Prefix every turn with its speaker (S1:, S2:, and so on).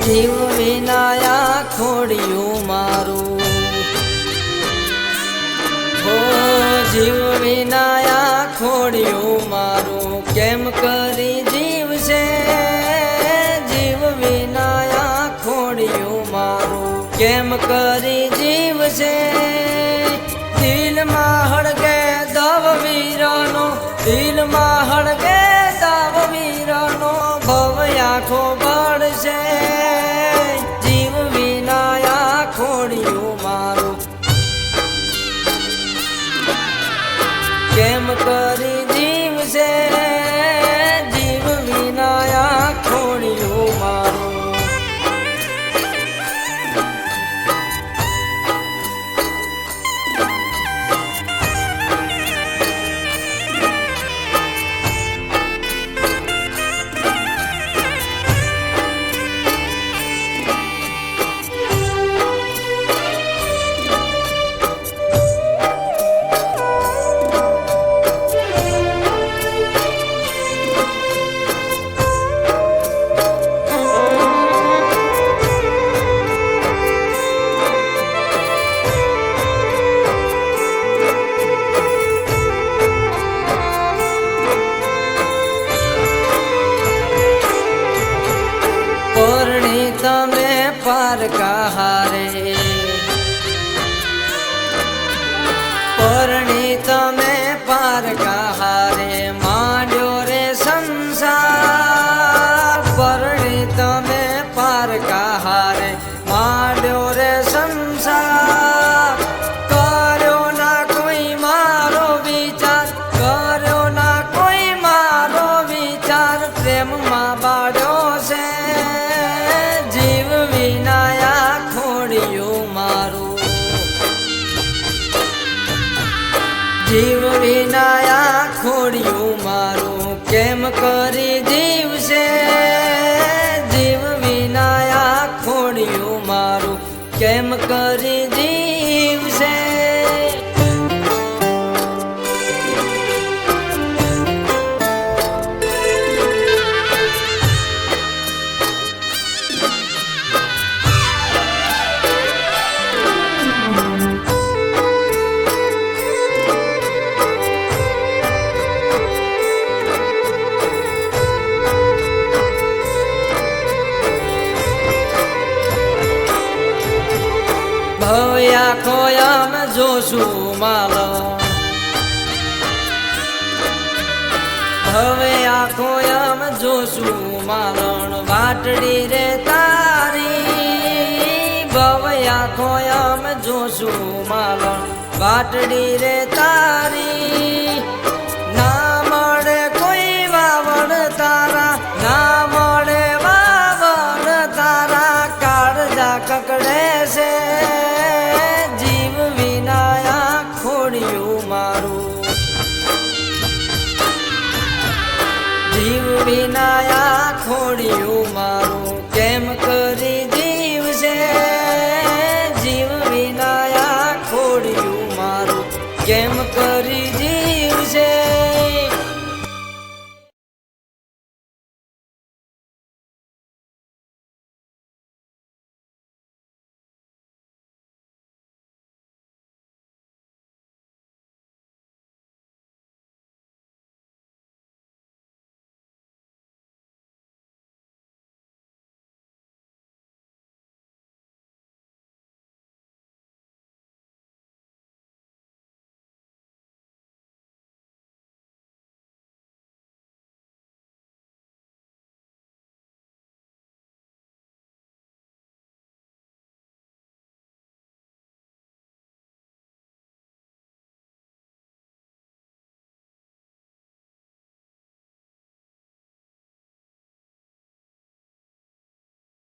S1: જીવ વિનાયા ખોડિયું મારું, હો જીવ વિનાયા ખોડિયું મારું, કેમ કરી જીવશે જીવ વિનાયા ખોડિયું મારું, કેમ કરી જીવશે. દિલમાં હળગે દવ વીરનો, દિલમાં હળગે દવ વીરનો, ભવ આખો બળશે જીવ વિનાયા ખોડિયું મારું, કેમ કરી જીવશે જીવ વિનાયા ખોડિયું મારું. તમે પારકા હારે, પરણી તમે પારકા હારે, માંડ્યો રે સંસાર. પરણી તમે પારકા હારે, માંડ્યો રે સંસાર. કર્યો ના કોઈ મારો વિચાર, કર્યો ના કોઈ મારો વિચાર, પ્રેમમાં બાળ્યો છે જીવ વિનાયા ખોડિયું મારું, જીવ વિનાયા ખોડિયું મારું, કેમ કરી જીવશે જીવ વિનાયા ખોડિયું મારું, કેમ કરી જીવશે. ભવ્યા ખોયામ જોશું માલો, ભવ્યા ખોયામ જોશું માલણ, વાટડી રે તારી. ભવ્યા ખોયામ જોશું માલણ, વાટડી રે તારી. ના મળે કોઈ વાવડ તારા, ના મળે વાવડ તારા, કાળજા કકડે છે જીવ વિનાયા ખોડિયું મારું, જીવ વિનાયા